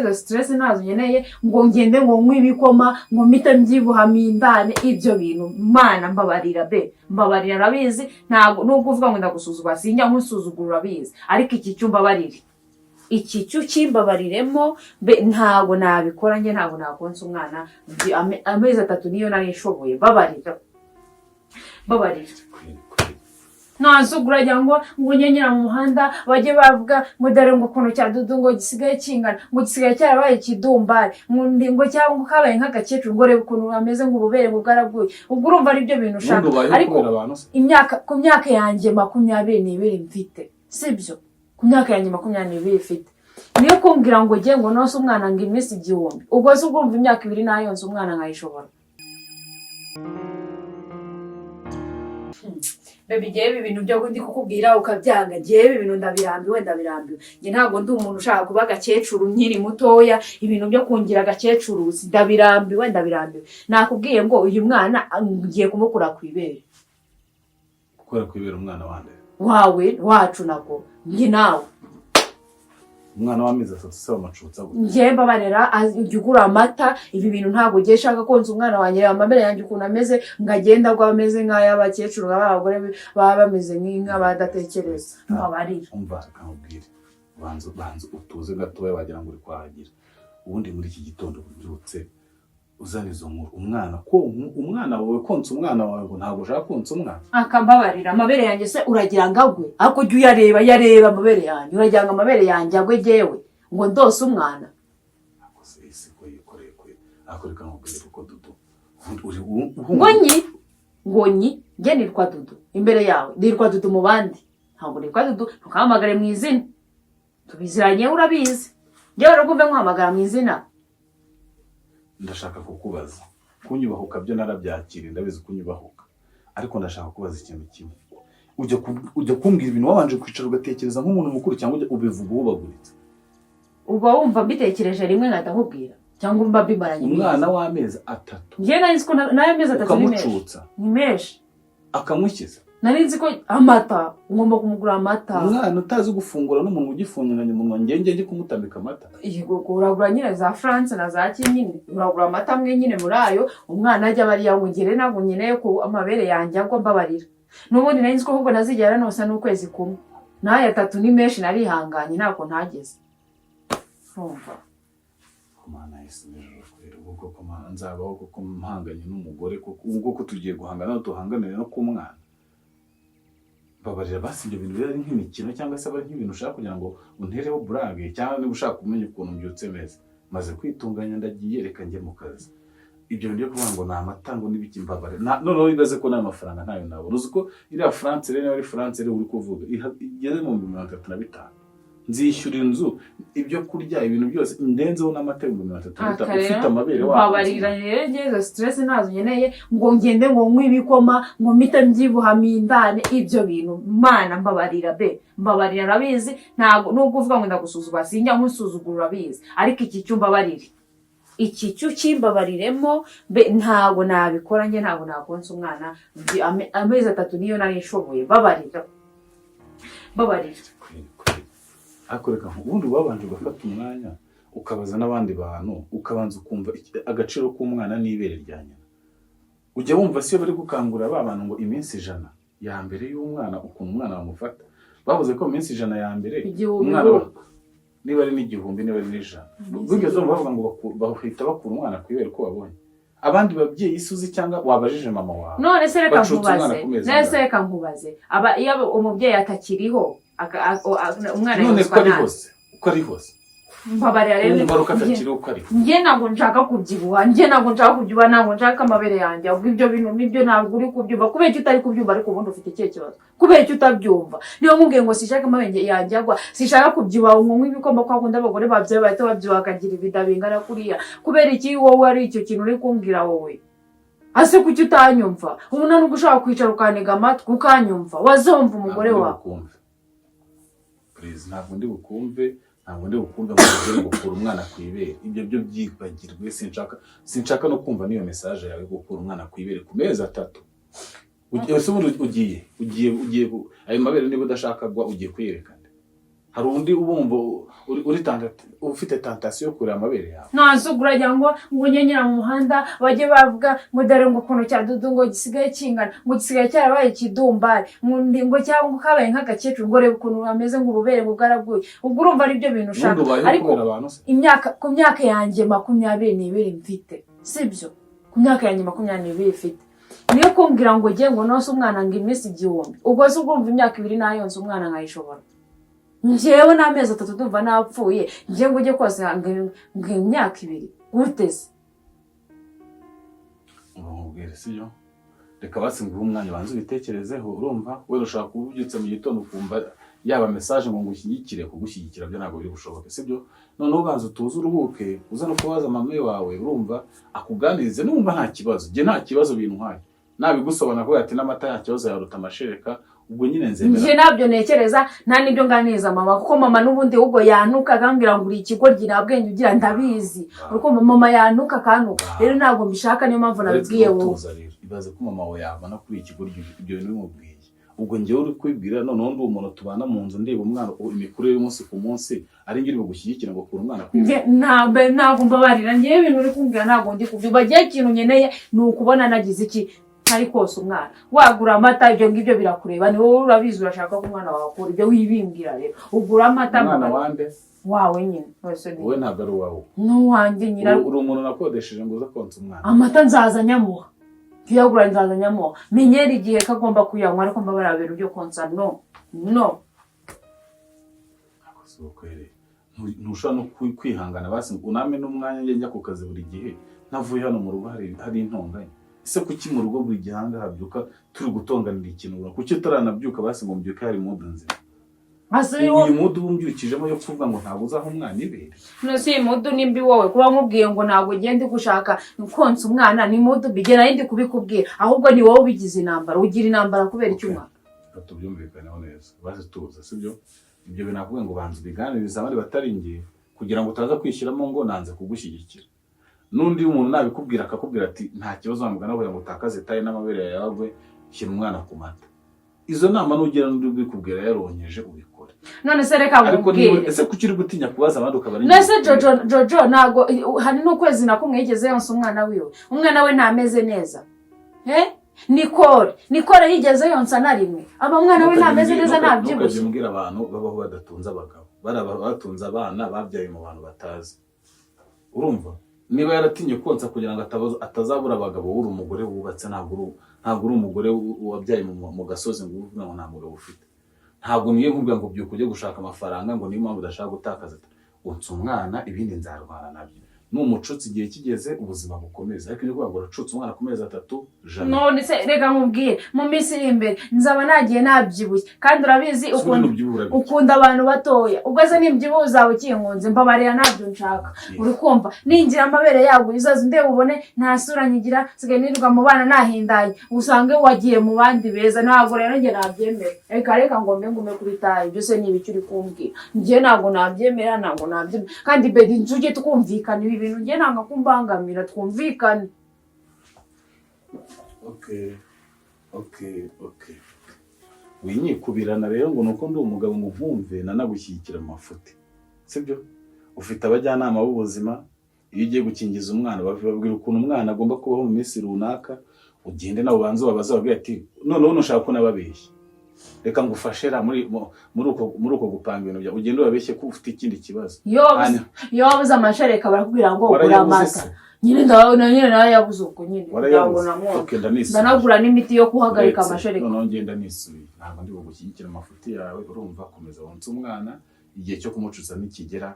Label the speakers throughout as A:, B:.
A: neza stress nazo nyeneye ngo ngende ngo nk'ibikoma ngo mpita mbyibuhamindane ibyo bintu mana mbabarira mbabarira rabizi ntago nubwo uvuga ngo ndagusuzugura sinjya nkusuzugura rabizi ariko iki cyumba bariri iki cyo kimbabariremo ntago nabikora nge ntago nakonsa umwana amezi 3 niyo nari nshoboye babarira nasugura jango ngo nyenyera mu muhanda baje bavuga ngo dare ngo kono cya dudu ngo gisigaye kingana ngo gisigaye cyarabaye kidumbare ngo cyangwa kabaye nk'agakecuru ngo reba ukuntu ameze ngo ububere ngo bwaraguye ubwo urumva ari byo bintu ushaka ariko ku myaka yanjye 22 mfite sibyo ku myaka yanjye 22 mfite niyo kumbwira ngo nge ngo nose umwana ngo iminsi 1000 ubwo se ubwumva imyaka 2 nayonze umwana nkayishobora Baby jewe ibintu byo ndi kukubwira ukabyanga jewe ibintu ndabirambiwe nge ntago ndi umuntu ushaka kuba gakecuru nkiri mutoya ibintu byo kungira gakecuru ndabirambiwe nakubwiye ngo uyu mwana ngiye kumukura kwibere
B: gukora kwibere umwana wande
A: wacu nako ngi nawe
B: umwana w'amezi 3 se wamacutsa gute
A: ngiye mbabarera ugura amata ibi bintu ntago giye shaka konza umwana wanye amabere yanjye ukuntu ameze ngagenda gwa ameze nk'ay'abakecuru abagore baba bameze nk'inka badatekereza mbabarira
B: umva akamubwira banzo utuze gatoya wagira ngo uri kwahagira ubundi muri iki gitondo ubyutse uzanizo nkuru umwana wawe konsa umwana wawe ngo ntago ushaka konsa umwana
A: akambabarira amabere yanjye se uragira ngagwe ako jyu yareba amabere yanjye uragira ngo amabere yanjye agwe jewe ngo ndose umwana
B: akose ise ko yikoreye akoreka nkubwire uko dudu
A: ngonyi nge nitwa dudu imbere yawe nitwa dudu mu bandi ntabwo nitwa dudu ntukamagare mu izina tubiziranye urabizi nge waragumve nkuhamagara mu izina
B: ndashaka kukubaza kunyubahuka byo narabyakira ndabizi kunyubahuka ariko ndashaka kubaza ikintu kimwe ujya kumbwira ibintu wabanje kwicara ugatekereza nk'umuntu mukuru cyangwa ubivuga ubaguritse
A: uba wumva mbitekereje rimwe nkadakubwira cyangwa umba bimaranye
B: umwana w'amezi 3
A: nge nari ko nayo mezi 3 ni menshi
B: akamukiza
A: nari nzi ko amata ngomba kumugura amata
B: umwana utazi gufungura n'umuntu ugifungiranye mu ngenge kumutambika amata
A: yego uragura nyine za France na za kinyine uragura amata mwe nyine muri ayo umwana ajya bari yangugire ntabwo nyine ko amabere yanjye agwa mbabarira n'ubundi nari nzi ko ahubwo nazigera nosa n'ukwezi kumwe nayo 3 ni menshi narihanganye ntako ntageze umva
B: kumana isubije kwera ubwo ko nzabaho kuko mpanganye n'umugore kuko ubwo ko tugiye guhangana tuhanganire no kumwana babarira basi ibyo bintu biri nk'imikino cyangwa se bari nk'ibintu ushaka kugira ngo untereho brage cyangwa niba ushaka kumenya ukuntu mbyutse meza maze kwitunganya ndagiye reka njye mu kazi ibyo bintu byo kuvuga ngo na amatango n'ibiki mbabare noneho bibaze ko n'amafaranga ntayo nabona uzi ko iriya France rero ari France rero uri kuvuga igeze mu 35 nzishyura inzu ibyo kurya ibintu byose ndenzeho n'amata 35 ufite amabere wawe
A: babarira rero ngeze stress nazo nyeneye ngo ngende ngo nk'ibikoma ngo mpita mbyibuhamindane ibyo bintu mana mbabarira rabizi ntago nubwo uvuga ngo ndagusuzugura sinjya nkusuzugura rabizi ariko iki cyumba bariri iki cyo kimbabariremo ntago nabikora nge ntago nakonsa umwana amezi 3 niyo nari nshoboye babarira
B: akoreka ubundi wabanje ugafata umwanya ukabaza n'abandi bantu ukabanza ukumva agaciro k'umwana n'ibere rya nyina ujya wumva siyo bari gukangura abantu ngo iminsi 100 ya mbere y'umwana ukuntu umwana bamufata bavuze ko iminsi 100 ya mbere umwana niba ari n'igihumbi niba ari n'ijana bugeze bavuga ngo bahita bakura umwana kwibere ko babonye abandi babyeyi isuzi cyangwa wabajije mama wawe
A: none se reka nkubaze aba iyo umubyeyi atakiriho umwana
B: uko ari hose
A: mbabarira rero nge ntabwo nshaka kubyibuha ntabwo nshaka amabere yanjye ahubwo ibyo bintu nibyo ntabwo uri kubyumva kubera icyo utari kubyumva ariko ubundi ufite ikihe kibazo kubera icyo utabyumva niyo nkubwiye ngo sishaka amabere yanjye agwa sishaka kubyibuha ngo ibikoma kwa kundi abagore babyaye bahita babyibuha bakagira ibida bingana kuriya kubera iki wowe ari icyo kintu uri kumbwira wowe ase kuki utanyumva ubu nta nubwo ushaka kwicara ukaniga amatwi ukanyumva wazumva umugore wawe
B: ntabwo ndi bukumve ngo gukura umwana kwibere ibyo byo byibagirwe sinshaka no kumva niyo message yawe gukura umwana kwibere ku mezi 3 ugiye ayo mabere niba udashaka gwa ugiye kwiyerekana hari undi ubumva ufite tentation yo kureba amabere yawe.
A: Nasugura ngo nyenyera mu muhanda baje bavuga ngo dare ngo kono cya dudu ngo gisigaye kingana ngo gisigaye cyarabaye kidumbare ngo cyangwa kabaye nk'agakecuru ngo rebe ukuntu ameze ngo ububere ngo bwaraguye. Ubwo urumva ari byo bintu ushaka. Ariko ku myaka yanjye 22 mfite sibyo, ku myaka yanjye 22 mfite niyo kumbwira ngo ngiye ngo nose umwana ngo imisi igihumbi, ubwo se ubwumva imyaka 2 nayonse umwana nkayishobora. Njyewe n'amezi 3 ndumva napfuye, ngiye ngo ujye kose ngo imyaka 2 guteze.
B: Ubwire sibyo, reka basinga umwanya banze ubitekerezeho. Urumva we ushaka kubyutse mu gitondo ukumva yaba message ngo ngushyigikire, kugushyigikira byo ntabwo biri bushoboke sibyo. None ubanza utuze uruhuke, uza no kubaza mama wawe, urumva akuganirize, numva nta kibazo. Je nta kibazo bintu nk'ayo nabigusobanura ko ati n'amata ya kibazo yaruta amashereka. Ubwo nyine nzemera
A: nje nabyo nekereza nta nibyo nganiza mama, kuko mama nubundi ubwo yanuka agambira ngo uri ikigoryi nabwenge ugira ndabizi, uko mama yanuka kanuka. Rero ntabwo mbishaka, niyo mpamvu nabwiye wowe.
B: Ibaze ko mama wawe yabana kuri ikigoryi ibyo bintu bimubwiye. Ubwo ngewe uri kwibwira none ndi umuntu tubana mu nzu ndeba umwana imikurire y'umunsi ku munsi ari ngiri bagushyigikira ngo kura umwana
A: kwiga. Ntabwo mbabarira ngewe ibintu uri kumbwira ntabwo ndi kubyo. Bagiye ikintu nyeneye ni ukubona nagize iki ari kose umwana wagura amata, ibyo ngibyo birakureba. Ni wowe urabizi urashaka ko umwana wawe akora ibyo wibimbwira. Rero ugura amata
B: umwana wande
A: wawe nyine
B: wowe ntabwo ari uwawe.
A: N'uwanjye nyira
B: uri umuntu nakodesheje ngo uza konsa umwana.
A: Amata nzaza nyamuha, kuyagura nzaza nyamuha. Menyera igihe kagomba kuyanywa, ariko mbabara ibintu byo konsa no
B: akosokwere. Ntushobora no kwihangana basi uname n'umwanya njya ku kazi buri gihe navuye hano mu rugo hari intonganya. Ese kuki mu rugo buri gihanga habyuka turi gutonganira ikintu? Kuki utaranabyuka basi ngo mbyuke hari mudu nzima? Uyu mudu bumbyukijemo yo kuvuga ngo ntabwo uzaho umwana ibere.
A: Nose mudu nimbi wowe kuba nkubwiye ngo ntabwo ugende gushaka konsa umwana, ni mudu bigera yindi kubikubwira, ahubwo ni wowe ubigize intambara. Ugira intambara kubera iki umwana?
B: Tubyumvikaneho neza basi tuza sibyo. Ibyo binakubwiye ngo banze biganiriza abandi batari ngiye kugira ngo utaza kwishyiramo ngo nanze kugushyigikira. Nundi umuntu nabikubwira akakubwira ati nta kibazo wamugana ngo utakaze taye n'amabere yawe, shyira umwana ku mata. Izo nama nugira n'undi bikubwira yaronyeje ubikore.
A: None se reka ngubwire,
B: ese kuki uri gutinya kubaza abandi ukabari?
A: Nese Jojo ntago hari n'ukwezi nakumwe yigeze yonsa umwana wiwe. Umwana we ntameze neza. Nikore yigeze yonsa na rimwe. Aba mwana we ntameze neza, ntabyibushye.
B: Mbwira abantu babaho badatunza abagabo, batunze abana babyaye mu bantu batazi. Urumva niba yaratinye konsa kugira ngo atazabura abagabo, uri umugore wubatse, ntabwo uri umugore wabyaye mu gasozi ngo uvuga ngo nta mugabo ufite. Ntabwo niye nkubwira ngo byuko ujye gushaka amafaranga ngo niyo mpamvu udashaka gutakaza. Unsa umwana ibindi nzarwana nabyo. N'umucutsi igihe kigeze ubuzima bukomeza, ariko niyo ngo uracutse umwana ku mezi 3 jana.
A: None se reka nkubwire mu minsi iri imbere nzaba nagiye nabyibushye, kandi urabizi ukunda abantu batoya. Ubwo se nimbyibuha uzaba ukinkunze, mbabarira ntabyo nshaka. Uri kumva ningira amabere yago izaza ndebe ubone nta sura nyigira, sigaye nirwa mu bana nahindaye usange wagiye mu bandi beza. Ntabwo rero nge nabyemera. Reka ngombe ngume kuri tayi, byo se niba icyo uri kumbwira nge ntabwo nabyemera, ntabwo nabyemera. Kandi bedi nzuje tukumvikana ibintu nge nanga kumbangamira, twumvikane. Okay. Winyikubirana rero ngo nuko ndi umugabo ngo nkumve nanagushyigikira mu mafuti sibyo. Ufite abajyanama b'ubuzima, iyo ugiye gukingiza umwana babwira ukuntu umwana agomba kubaho mu minsi runaka. Ugende nawe ubanze wabaza babwira ati none ushaka ko nababeshye, reka ngufashera muri uko gupanga ibintu bya ugende ubabeshye ko ufite ikindi kibazo. Yo wabuze amashereka barakubwira ngo ugura amata nyine, ndabona nyine nawe yabuze uko nyine ndabona mo ndanagura n'imiti yo kuhagarika amashereka.
B: None ngenda nisubiye, ntabwo ndi bugushyigikira amafuti yawe. Urumva komeza wonse umwana, igihe cyo kumucuza nikigera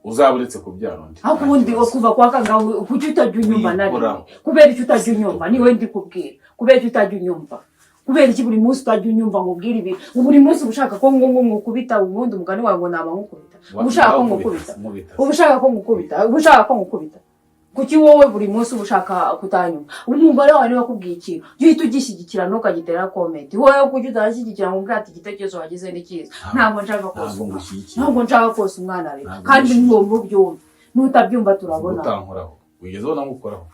B: uzaburetse kubyara undi.
A: Aho ubundi kuva kwa kangawe kuki utajya unyumva nari kubera icyo utajya unyumva, niwe ndi kubwira kubera icyo utajya unyumva. Kubera iki buri munsi utajya unyumva ngo ubwire ibi, buri munsi ubushaka ko ngukubita ubundi umugani wawe ngo naba nkukubita. Ubushaka ko ngukubita kuki wowe buri munsi ubushaka kutanyuma? Umugore wawe niwe akubwiye ikintu uhita ugishyigikira ntukagitera comment. Wowe kuki utashyigikira ngo ati igitekerezo wagize ni cyiza. Ntabwo nshaka kose umwana rero, kandi ngomba ubyumva. Nutabyumva turabona
B: utankoraho. Wigeze ubona ngukoraho?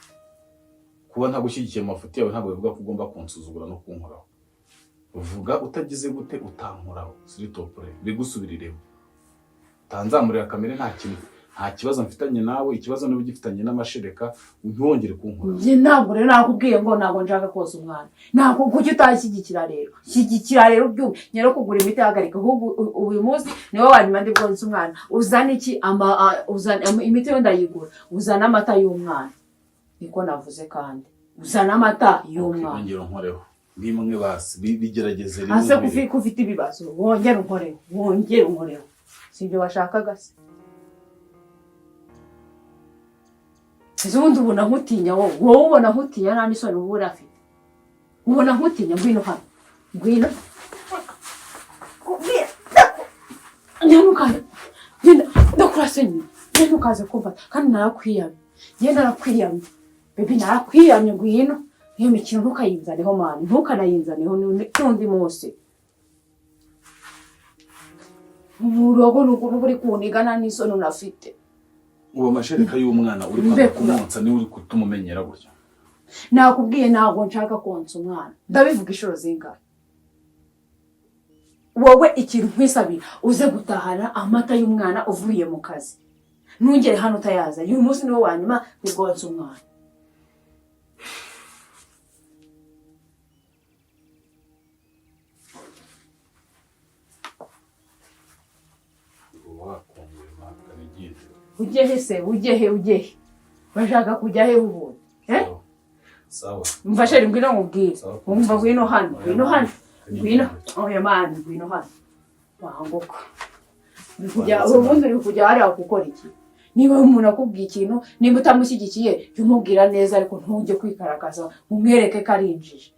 B: Kuba ntagushyigikira amafuti yawe ntabwo bivuga ko ugomba kunsuzugura no kunkoraho. Uvuga utagize gute utankoraho, s'il te plaît bigusubiriremo. utanzamurira kamere nta kibazo mfitanye nawe, ikibazo niba ugifitanye n'amashereka ntiwongere kunkora.
A: Njye ntabwo rero nakubwiye ngo ntabwo nshaka koza umwana. Ntabwo kuki utashyigikira rero. Shyigikira rero byumve. Nyero kugura imiti hagarika ahubwo uyu munsi niwe wanyuma ndi bwonsa umwana. Uzana iki uzana imiti yo ndayigura. Uzana amata y'umwana. Niko navuze kandi. Uzana amata y'umwana.
B: Ngiro nkoreho. Bimwe basi bigerageze rimwe.
A: Ase kufite ibibazo. Wongere unkoreho. Sibyo washakaga se. Ubundi ubona nkutinya wowe ubona nkutinya nta n'isoni uba urafite. Ubona nkutinya ngwino hano. Ngwino. Nyamukaze. Ndakurase nyine. Nyamukaze kumfata kandi narakwiyamye. Ngenda narakwiyamye. Baby narakwiyamye ngwino. Iyo mikino ntukayinzaneho mani. Ntukanayinzaneho n'undi munsi. Uburogo n'ukuri kuniga nta n'isoni unafite.
B: Uwo mashereka y'umwana uri kumwonsa ni uri kutumumenyera gutyo.
A: Nakubwiye ntabwo nshaka konsa umwana. Ndabivuga inshuro zingahe. Wowe ikintu nkwisabira uze gutahana amata y'umwana uvuye mu kazi. Ntungere hano utayaza. Uyu munsi niwo wanyuma bigonsa umwana. Ujehe. Bashaka kujya he ubundi?
B: Sawa.
A: Mfashe ngwino nkubwire. Umva ngwino hano. Oya mani ngwino hano. Wanguka. Ubundi uri kujya hariya gukora iki? Niba umuntu akubwiye ikintu, nimba utamushyigikiye, umubwira neza ariko ntujye kwikarakaza, umwereke ko ari injiji.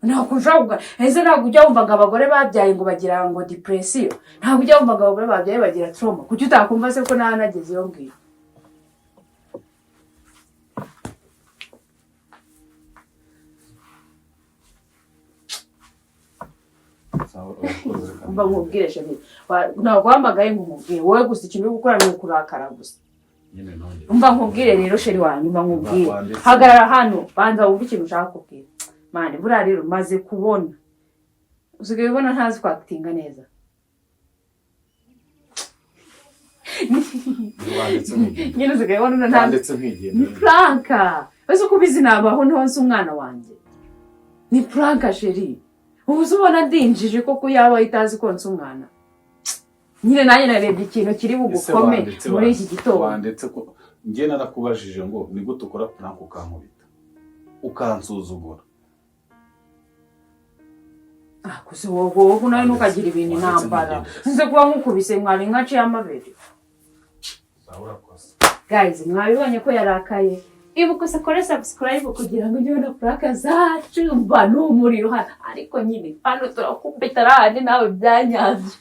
A: Ntabwo ujavuga, ntabwo ujya wumva ngo abagore babyaye ngo bagira ngo depression. Ntabwo ujya wumva ngo abagore babyaye bagira trauma. Kuki utakumva se ko nawe nageze iyo ngiyo? Umva nkubwire shami. Ntabwo wamagaye ngo umubwire. Wowe gusa ikintu uri gukora ni ukurakara gusa. Umva nkubwire rero sheri wanyu, umva nkubwire. Hagarara hano, banza wumve ikintu ushaka kubwira. Mani buriya rero maze kubona. Usigaye ubona ntazi kwakitinga neza. Nyine usigaye ubona ntazi. Ni Franka. Ese uko ubizi nabaho ntonse umwana wanjye. Ni Franka sheri. Ubu ubona ndinjije koko yaba itazi konsa umwana. Nyine nanjye narebye ikintu kiri bugukome muri iki gitondo.
B: Wandetse ko ngiye narakubajije ngo ni gute ukora Franka ukankubita. Ukansuzugura.
A: Kuse wowe nawe ntukagira ibintu intambara. Nze kuba nkukubise mwari nkaciye amabere. Guys, mwabibonye ko yarakaye. Ibuka kore subscribe kugira ngo ujye ubona Franka zacu mba n'umuriro hano. Ariko nyine hano turakubita arahandi nawe byanyanze.